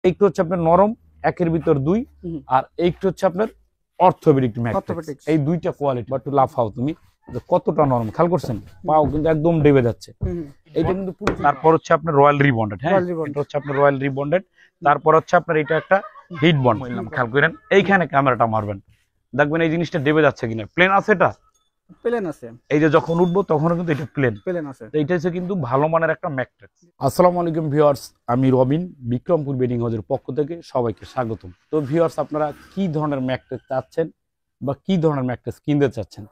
একটু হচ্ছে আপনার নরম, একের ভিতর দুই, আর একটু হচ্ছে আপনার অর্থোপেডিক ম্যাট্রিক্স। এই দুইটা কোয়ালিটি। বাট লাফাও তুমি কতটা নরম, খেয়াল করছেন? পাও কিন্তু একদম ডেবে যাচ্ছে। এইটা কিন্তু পুরো। তারপর হচ্ছে আপনার রয়্যাল রিবন্ডেড। হ্যাঁ, এটা হচ্ছে আপনার রয়্যাল রিবন্ডেড। তারপর হচ্ছে আপনার এটা একটা হিট বন্ড। খেয়াল করেন এইখানে ক্যামেরাটা মারবেন, দেখবেন এই জিনিসটা ডেবে যাচ্ছে কিনা। প্লেন আছে, এটা প্লেন আছে। এই যে যখন উঠবো তখনও কিন্তু এটা প্লেন আছে। এইটা হচ্ছে কিন্তু ভালো মানের একটা ম্যাট্রিক্স। আসসালামু আলাইকুম ভিউয়ার্স, আমি রবিন, বিক্রমপুর বেডিং হাউসের পক্ষ থেকে সবাইকে স্বাগতম। তো ভিউয়ার্স, আপনারা কি ধরনের ম্যাট্রিক্স চাচ্ছেন বা কি ধরনের ম্যাট্রিক্স কিনতে চাচ্ছেন?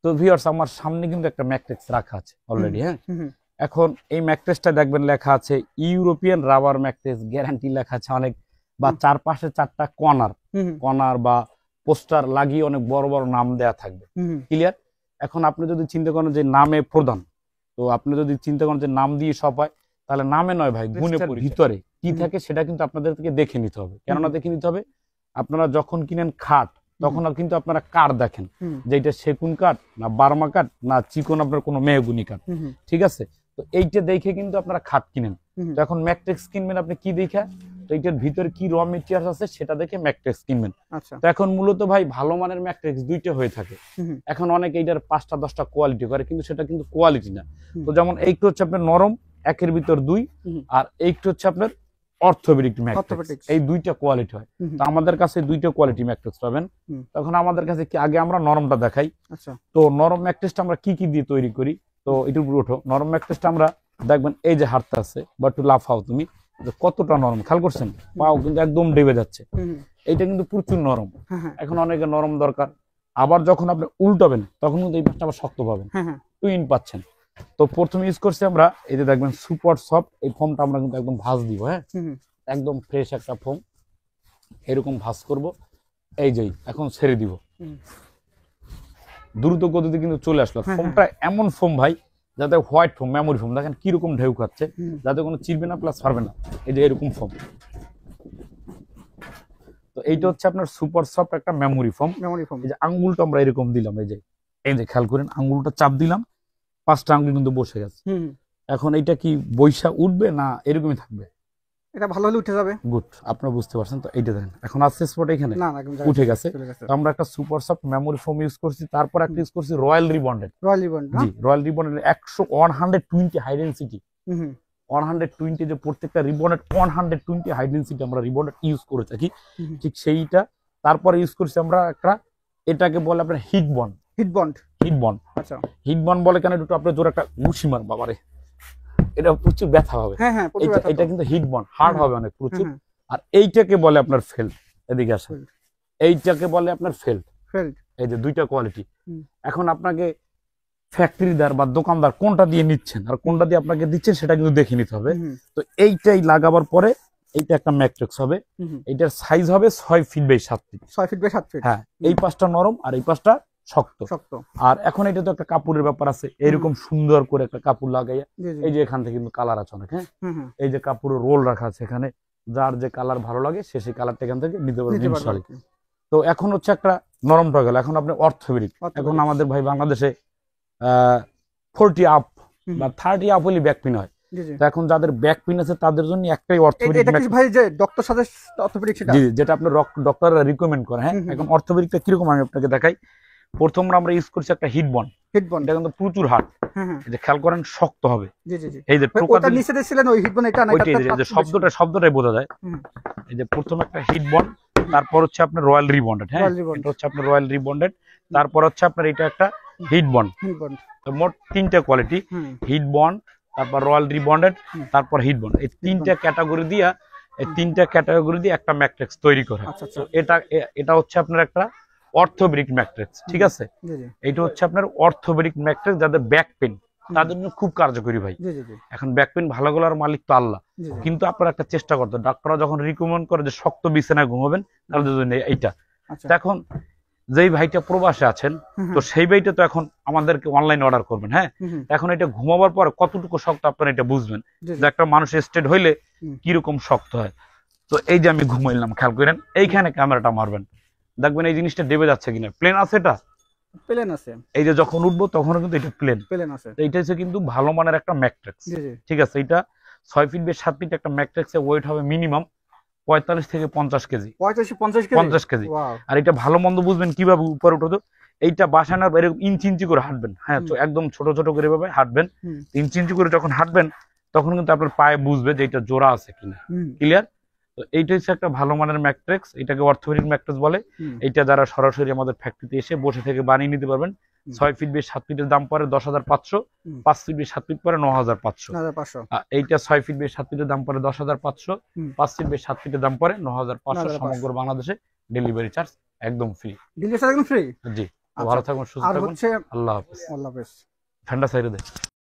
তো ভিউয়ার্স, আমার সামনে কিন্তু একটা ম্যাট্রিক্স রাখা আছে অলরেডি। হ্যাঁ, এখন এই ম্যাট্রিক্সটা দেখবেন লেখা আছে ইউরোপিয়ান রাবার ম্যাট্রিক্স, গ্যারান্টি লেখা আছে অনেক, বা চারপাশে চারটা কর্নার বা পোস্টার লাগিয়ে অনেক বড় বড় নাম দেয়া থাকবে। ক্লিয়ার? এখন আপনি যদি চিন্তা করেন যে নামে প্রধান, তো আপনি যদি চিন্তা করেন যে নাম দিয়ে সব হয়, তাহলে নামে নয় ভাই, গুণে। ভিতরে কি থাকে সেটা কিন্তু আপনাদের থেকে দেখে নিতে হবে। কেননা দেখে নিতে হবে? আপনারা যখন কিনেন খাট, তখন কিন্তু আপনারা কাঠ দেখেন যে এটা সেগুন কাঠ না বার্মা কাঠ না চিকন আপনার কোনো মেহগুনি কাঠ। ঠিক আছে? তো এইটা দেখে কিন্তু আপনারা খাট কিনেন। তো এখন ম্যাট্রিক্স কিনবেন আপনি কি দেখে? তো এইটার ভিতরে কি র মেটেরিয়াল আছে সেটা দেখে ম্যাট্রিক্স কিনবেন। তো এখন মূলত ভাই ভালো মানের ম্যাট্রিক্স দুইটা হয়ে থাকে। এখন অনেক এইটার 5টা 10টা কোয়ালিটি করে, কিন্তু সেটা কিন্তু কোয়ালিটি না। তো যেমন এইটা হচ্ছে আপনার নরম, একের ভিতর দুই, আর এইটা হচ্ছে আপনার অর্থোপেডিক ম্যাট্রিক্স। এই দুইটা কোয়ালিটি হয়। তো আমাদের কাছে দুইটা কোয়ালিটি ম্যাট্রিক্স পাবেন। তখন আমাদের কাছে কি, আগে আমরা নরমটা দেখাই। তো নরম ম্যাট্রিক্সটা আমরা কি কি দিয়ে তৈরি করি? তো এটার উপর ওঠো। নরম ম্যাট্রিক্সটা আমরা দেখবেন এই যে হাড়টা আছে, বা একটু লাফাও তুমি কতটা নরম, খেয়াল করছেন? পাও কিন্তু একদম ডেবে যাচ্ছে। এইটা কিন্তু প্রচুর নরম। এখন অনেকে নরম দরকার, আবার যখন আপনি উল্টাবেন তখন কিন্তু এই পাশটা আবার শক্ত পাবেন, টুইন পাচ্ছেন। তো প্রথমে ইউজ করছি আমরা, এই যে দেখবেন সুপার সফট, এই ফোমটা আমরা কিন্তু একদম ভাঁজ দিব। হ্যাঁ, একদম ফ্রেশ একটা ফোম, এরকম ভাঁজ করব। এই যে এখন ছেড়ে দিব, দ্রুত গতিতে কিন্তু চলে আসলো। ফোমটা এমন ফোম ভাই, যাতে হোয়াইট ফোম, মেমোরি ফোম, দেখেন কিরকম ঢেউ খাচ্ছে, যাতে কোনো চিরবে না প্লাস ছাড়বে না। এই যে এরকম ফোম। তো এইটা হচ্ছে আপনার সুপার সফট একটা মেমোরি ফোম। এই যে আঙ্গুলটা আমরা এরকম দিলাম, এই যে খেয়াল করেন, আঙ্গুলটা চাপ দিলাম, 5টা আঙ্গুল কিন্তু বসে গেছে। এখন এইটা কি বৈশা উঠবে না এরকমই থাকবে? এটা ভালো হলে উঠে যাবে। গুড, আপনারা বুঝতে পারছেন। তো এইটা দেখেন এখন আছে স্পট, এখানে উঠে গেছে। আমরা একটা super soft memory foam use করছি, তারপর একটা ইউজ করছি রয়্যাল রিবন্ডেড। জি, রয়্যাল রিবন্ডেড 120 হাই ডেনসিটি। 120 যে প্রত্যেকটা রিবন্ডেড 120 হাই ডেনসিটি আমরা রিবন্ডেড ইউজ করে থাকি, ঠিক সেইটা। তারপরে ইউজ করছি আমরা একটা, এটাকে বলে আপনার হিট বন্ড। আচ্ছা, হিট বন্ড বলে কেন? একটু আপনার জোর একটা ঘুষি মার, বাবারে এটা প্রচুর ব্যথা হবে। এটা কিন্তু হিট বন্ড, হার্ড হবে অনেক প্রচুর। আর এইটাকে বলে আপনার ফেল্ড। এদিকে আসেন, এইটাকে বলে আপনার ফেল্ড। এই যে দুইটা কোয়ালিটি। এখন আপনাকে ফ্যাক্টরিদার বা দোকানদার কোনটা দিয়ে নিচ্ছেন আর কোনটা দিয়ে আপনাকে দিচ্ছেন সেটা কিন্তু দেখে নিতে হবে। তো এইটাই লাগাবার পরে এইটা একটা ম্যাট্রিক্স হবে। এইটার সাইজ হবে 6 feet by 7 feet. 6 feet by 7 feet. হ্যাঁ, এই পাশটা নরম আর এই পাশটা শক্ত। আর এখন এটা তো একটা কাপড়ের ব্যাপার আছে, এরকম সুন্দর করে একটা কাপড় লাগাইয়া, এই যে এখান থেকে কিন্তু কালার আছে অনেক। হ্যাঁ, এই যে কাপড়ের রোল রাখা আছে এখানে, যার যে কালার ভালো লাগে সে সেই কালারটা এখান থেকে নিতে পারবে। তো এখন হচ্ছে একটা নরমটা গেল, এখন আপনি অর্থোপেডিক। এখন আমাদের ভাই বাংলাদেশে 40 আপ বা 30 আপ হলে ব্যাক পেইন হয়। এখন যাদের ব্যাক পেইন আছে তাদের জন্য একটাই অর্থোপেডিক ভাই, যে ডক্টর সাজেস্ট অর্থোপেডিক, সেটা যেটা আপনার ডক্টররা রিকমেন্ড করে। হ্যাঁ, এখন অর্থোপেডিকটা কিরকম আমি আপনাকে দেখাই। প্রথম আমরা ইউজ করছি একটা হিট বন্ড। এটা কিন্তু প্রচুর হার্ড। এই যে খেয়াল করেন, শক্ত হবে। এই যে ওটা নিচে দিছিলেন ওই হিট বন্ড, এটা না, এই যে শব্দটাই বোঝা যায়। এই যে প্রথম একটা হিট বন্ড, তারপর হচ্ছে আপনার রয়্যাল রিবন্ডেড। হ্যাঁ, এটা হচ্ছে আপনার রয়্যাল রিবন্ডেড। তারপর হচ্ছে আপনার এটা একটা হিট বন্ড। তো মোট 3টা কোয়ালিটি, হিট বন্ড, তারপর রয়্যাল রিবন্ডেড, তারপর হিট বন্ড। এই 3টা ক্যাটাগরি দিয়ে একটা ম্যাট্রিক্স তৈরি করে। তো এটা হচ্ছে আপনার একটা অর্থোপেডিক ম্যাট্রিক্স। ঠিক আছে? এইটা হচ্ছে আপনার অর্থোপেডিক ম্যাট্রিক্স, যাদের ব্যাক পেন তাদের জন্য খুব কার্যকরী ভাই। এখন ব্যাক পেন ভালো গলার মালিক তো আল্লাহ, কিন্তু আপনারা একটা চেষ্টা করতে, ডাক্তাররা যখন রিকমেন্ড করে যে শক্ত বিছানায় ঘুমাবেন, তাদের জন্য এইটা। এখন যেই ভাইটা প্রবাসে আছেন, তো সেই ভাইটা তো এখন আমাদেরকে অনলাইনে অর্ডার করবেন। হ্যাঁ, এখন এটা ঘুমাবার পর কতটুকু শক্ত আপনারা এটা বুঝবেন, যে একটা মানুষ স্টেট হইলে কিরকম শক্ত হয়। তো এই যে আমি ঘুমাইলাম, খেয়াল করেন এইখানে ক্যামেরাটা মারবেন, দেখবেন এই জিনিসটা ডেবে যাচ্ছে কিনা। প্লেন আছে, এটা প্লেন আছে। এই যে যখন উঠবো তখন কিন্তু এটা প্লেন আছে। এইটা হচ্ছে কিন্তু ভালো মানের একটা ম্যাট্রিক্স। ঠিক আছে? এটা 6 ফিট বাই 7 ফিট একটা ম্যাট্রিক্সের ওয়েট হবে মিনিমাম 45 থেকে 50 কেজি, 45-50 কেজি 50 কেজি। ওয়াও আর এটা ভালো মন্দ বুঝবেন কিভাবে উপরে উঠো, এইটা বাসায় না এরকম ইঞ্চি ইঞ্চি করে হাঁটবেন, হ্যাঁ, তো একদম ছোট ছোট করে ভাবে হাঁটবেন। হুম। ইঞ্চি ইঞ্চি করে যখন হাঁটবেন তখন কিন্তু আপনার পায়ে বুঝবে যে এটা জোড়া আছে কিনা, হুম ক্লিয়ার। তো এইটা হচ্ছে একটা ভালো মানের ম্যাট্রেক্স, এটাকে অর্থোপেডিক ম্যাট্রেক্স বলে। হুম এটা যারা সরাসরি আমাদের ফ্যাক্টরিতে এসে বসে থেকে বানিয়ে নিতে পারবেন। 6 ফিট বাই 7 ফিটের দাম পড়ে 10,500, হুম। 5 ফিট বাই 7 ফিট পড়ে 9,500। 9,500 এইটা 6 ফিট বাই 7 ফিটের দাম পড়ে 10,500, হুম। 5 ফিট বাই 7 ফিটের দাম পড়ে 9,500। 9,500 সমগ্র বাংলাদেশে ডেলিভারি চার্জ একদম ফ্রি। ডেলিভারি চার্জ একদম ফ্রি। জি, তো ভালো থাকুন, সুস্থ আর থাকুন, হচ্ছে আল্লাহ হাফেজ। আল্লাহ হাফেজ। ঠান্ডা সাইডে দে।